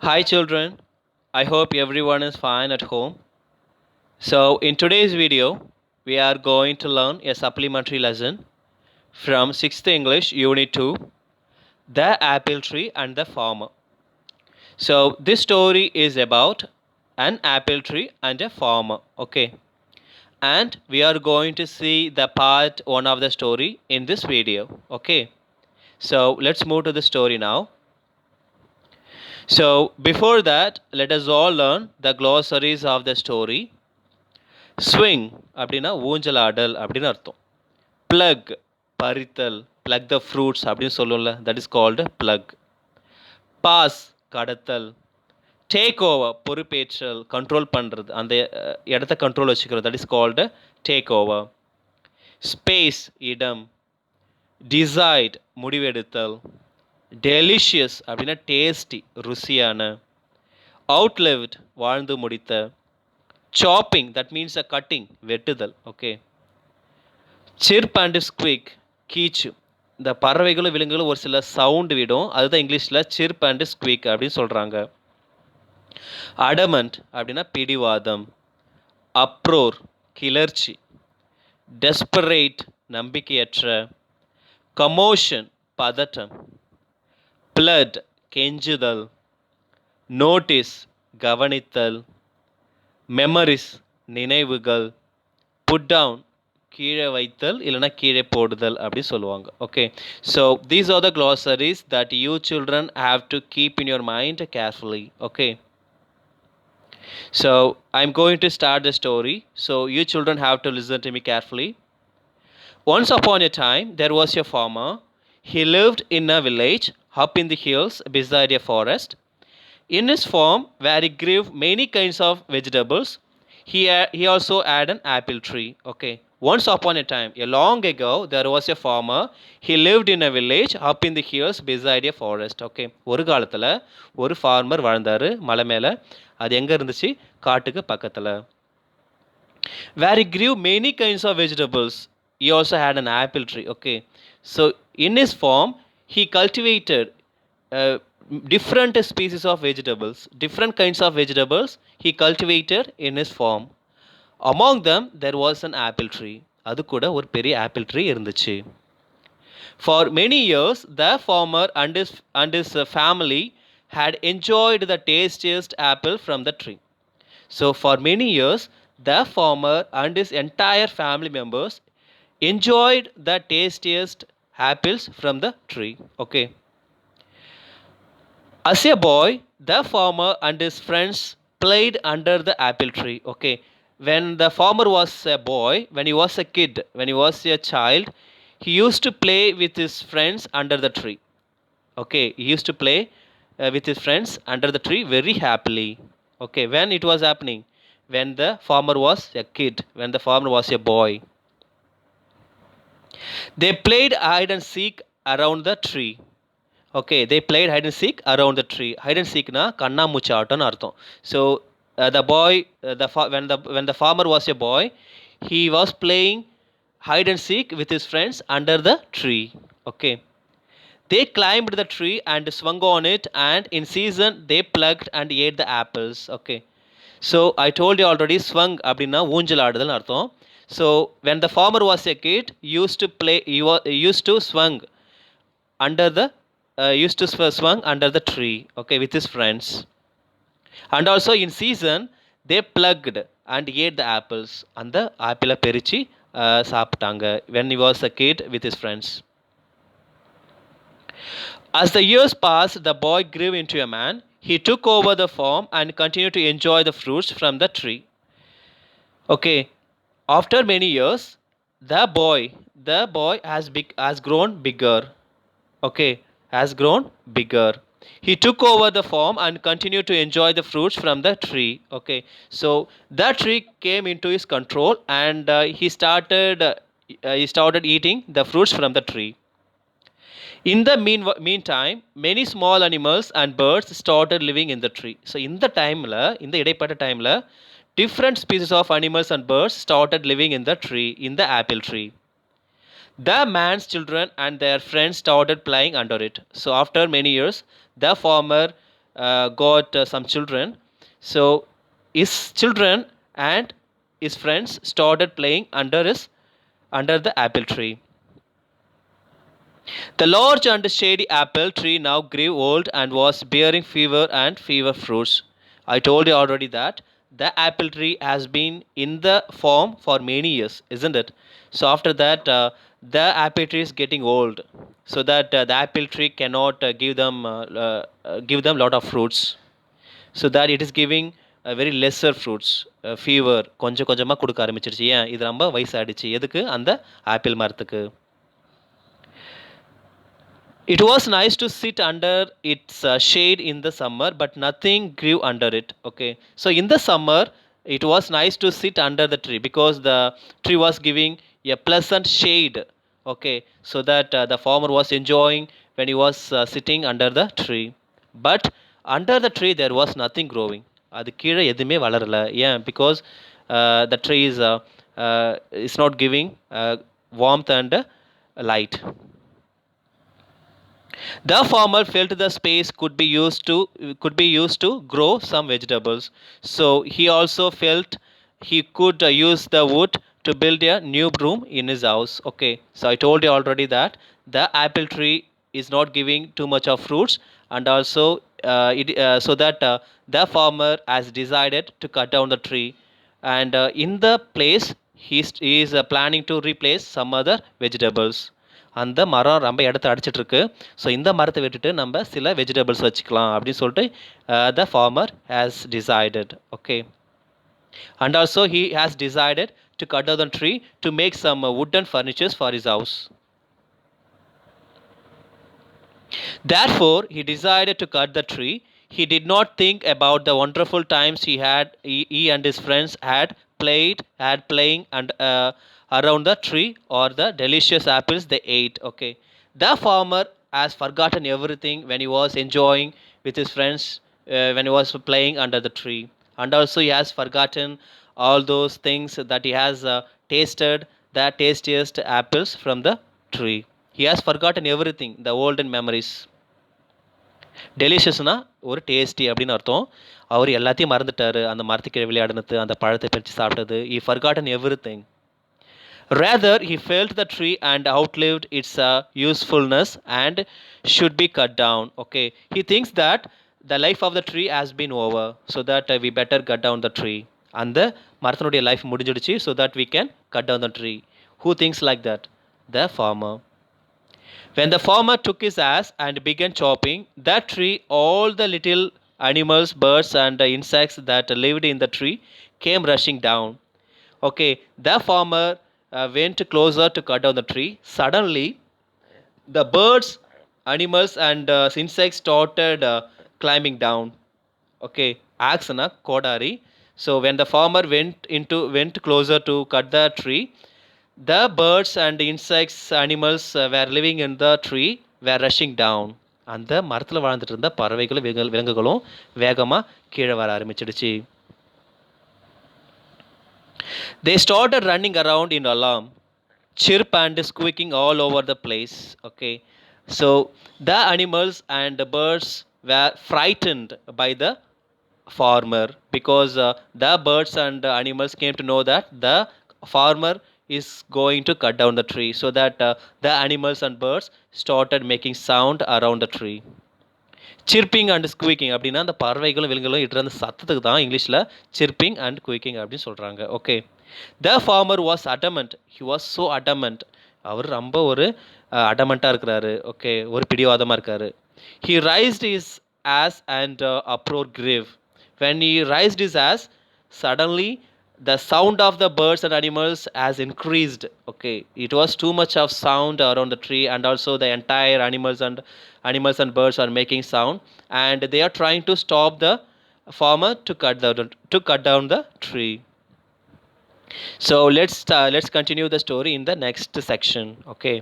Hi, children. I hope everyone is fine at home. So, in today's video, we are going to learn a supplementary lesson from 6th English Unit 2, The Apple Tree and the Farmer. So, this story is about an apple tree and a farmer. Okay. And we are going to see the part 1 of the story in this video. Okay. So, let's move to the story now. So, before that, let us all learn the glossaries of the story. Swing அப்படின்னா ஊஞ்சலாடல் அப்படின்னு அர்த்தம். Pluck பறித்தல், pluck the fruits அப்படின்னு சொல்லும்ல, that is called pluck. Pass கடத்தல். Take over பொறுப்பேற்றல், control பண்ணுறது, அந்த இடத்த கண்ட்ரோல் வச்சுக்கிறது, that is called take over. Space இடம். டிசைட் முடிவெடுத்தல். டெலிஷியஸ் அப்படின்னா டேஸ்டி ருசியான. அவுட்லிவ்ட் வாழ்ந்து முடித்த. Chopping that means a cutting வெட்டுதல். ஓகே. சிர்ப் அண்ட் ஸ்குவிக் கீச்சு. இந்த பறவைகளும் விலங்குகளும் ஒரு சில சவுண்டு விடும், அதுதான் இங்கிலீஷில் சிர்ப் அண்ட் ஸ்குவிக் அப்படின்னு சொல்கிறாங்க. அடமண்ட் அப்படின்னா பிடிவாதம். அப்ரோர் கிளர்ச்சி. டெஸ்பரேட் நம்பிக்கையற்ற. கமோஷன் பதட்டம். பிளட் கெஞ்சுதல். நோட்டீஸ் கவனித்தல். மெமரிஸ் நினைவுகள். புட் டவுன் கீழே வைத்தல் இல்லைனா கீழே போடுதல் அப்படி சொல்லுவாங்க. Okay, so these are the glossaries that you children have to keep in your mind carefully. Okay, so I'm going to start the story, so you children have to listen to me carefully. Once upon a time there was a farmer. He lived in a village up in the hills beside a forest. In his farm, where he grew many kinds of vegetables, he also had an apple tree. Okay. Once upon a time, a long ago, there was a farmer. He lived in a village up in the hills beside a forest. Okay. ஒரு காலத்தில் ஒரு farmer வாழ்ந்தார் மலை மேலே. அது எங்கே இருந்துச்சு? காட்டுக்கு பக்கத்தில். Where he grew many kinds of vegetables, he also had an apple tree. Okay. So in his farm, he cultivated uh, different species of vegetables, different kinds of vegetables he cultivated in his farm. Among them there was an apple tree. அது கூட ஒரு பெரிய apple tree இருந்துச்சு. For many years the farmer and his family had enjoyed the tastiest apple from the tree. So for many years the farmer and his entire family members enjoyed the tastiest apples from the tree. Okay. As a boy, the farmer and his friends played under the apple tree. Okay. When the farmer was a boy, when he was a kid, when he was a child, he used to play with his friends under the tree. Okay. He used to play with his friends under the tree very happily. Okay. When it was happening? When the farmer was a kid, when the farmer was a boy. They played hide and seek around the tree. Okay, they played hide and seek around the tree. Hide and seek na கண்ணாமூச்சி ஆட்டம்னு அர்த்தம். So the boy, when the farmer was a boy, he was playing hide and seek with his friends under the tree. Okay. They climbed the tree and swung on it, and in season they plucked and ate the apples. Okay. So I told you already, swung அப்படின்னா ஊஞ்சல் ஆடுதல்னு அர்த்தம். So when the farmer was a kid, he used to play, he used to swung under the swung under the tree. Okay, with his friends. And also in season they plugged and ate the apples. அந்த ஆப்பிளை பெரிச்சு சாப்பிட்டாங்க when he was a kid with his friends. As the years passed, the boy grew into a man. He took over the farm and continued to enjoy the fruits from the tree. Okay, after many years the boy has grown bigger. Okay, has grown bigger. He took over the farm and continued to enjoy the fruits from the tree. Okay, so that tree came into his control, and he started eating the fruits from the tree. In the meantime, many small animals and birds started living in the tree. So in the இடைப்பட்ட டைமில் different species of animals and birds started living in the tree, in the apple tree. The man's children and their friends started playing under it. So after many years, the farmer got some children. So his children and his friends started playing under the apple tree. The large and shady apple tree now grew old and was bearing fever fruits. I told you already that the apple tree has been in the form for many years, isn't it? So after that, the apple tree is getting old, so that the apple tree cannot give them lot of fruits. So that it is giving very lesser fruits. Fever கொஞ்சம் கொஞ்சமாக கொடுக்க ஆரம்பிச்சிருச்சு. ஏன் இது ரொம்ப வயசாயிடுச்சு, எதுக்கு? அந்த ஆப்பிள் மரத்துக்கு. It was nice to sit under its shade in the summer, but nothing grew under it. Okay, so in the summer, it was nice to sit under the tree because the tree was giving a pleasant shade. Okay, so that the farmer was enjoying when he was sitting under the tree. But under the tree, there was nothing growing. அது கீழே எதுவுமே வளரல. ஏன்? Because the tree is not giving warmth and light. The farmer felt the space could be used to grow some vegetables. So he also felt he could use the wood to build a new room in his house. Okay, so I told you already that the apple tree is not giving too much of fruits, and also so that the farmer has decided to cut down the tree, and in the place he is planning to replace some other vegetables. அந்த மரம் ரொம்ப இடத்த அடிச்சிட்டு இருக்கு. So இந்த மரத்தை விட்டுட்டு நம்ம சில வெஜிடபிள்ஸ் வச்சுக்கலாம் அப்படின்னு சொல்லிட்டு the farmer has decided. Okay, and also he has decided to cut down the tree to make some wooden furnitures for his house. Therefore, he decided to cut the tree. He did not think about the wonderful times he and his friends had playing and around the tree, or the delicious apples they ate. Okay, the farmer has forgotten everything when he was enjoying with his friends, when he was playing under the tree, and also he has forgotten all those things that he has tasted the tastiest apples from the tree. He has forgotten everything, the olden memories. டெலிஷியஸ்னா ஒரு tasty அப்படின்னு அர்த்தம். அவர் எல்லாத்தையும் மறந்துட்டாரு. அந்த மரத்துக்கு விளையாடினது, அந்த பழத்தை பறித்து சாப்பிட்டது. He forgotten everything. Rather, he felt the tree and outlived its usefulness and should be cut down. Okay, he thinks that the life of the tree has been over, so that we better cut down the tree. அந்த மரத்தினுடைய life முடிஞ்சிடுச்சு, so that we can cut down the tree. Who thinks like that? The farmer. When the farmer took his axe and began chopping that tree, all the little animals, birds, and insects that lived in the tree came rushing down. Okay, the farmer went closer to cut down the tree. Suddenly, the birds, animals, and insects started climbing down. Okay, axe na kodari. So when the farmer went closer to cut the tree, the birds and insects, animals were living in the tree were rushing down. அந்த மரத்தில் வாழ்ந்துட்டு இருந்த பறவைகளும் விலங்குகளும் வேகமாக கீழே வர ஆரம்பிச்சிடுச்சு. They started running around in alarm, chirp and squeaking all over the place. Okay, so the animals and the birds were frightened by the farmer, because the birds and animals came to know that the farmer is going to cut down the tree, so that the animals and birds started making sound around the tree. Chirping and squeaking அப்படின்னா அந்த பறவைகளும் விலங்குகளும் இட்டு அந்த சத்தத்துக்கு தான் இங்கிலீஷில் chirping and squeaking அப்படின்னு சொல்கிறாங்க. Okay, the farmer was adamant. He was so adamant. அவர் ரொம்ப ஒரு அடமெண்ட்டாக இருக்கிறாரு. ஓகே, ஒரு பிடிவாதமாக இருக்கார். He raised his axe and uproar grave. When he raised his ass, suddenly the sound of the birds and animals has increased. Okay, it was too much of sound around the tree, and also the entire animals and birds are making sound, and they are trying to stop the farmer to cut down the tree. So let's continue the story in the next section. Okay.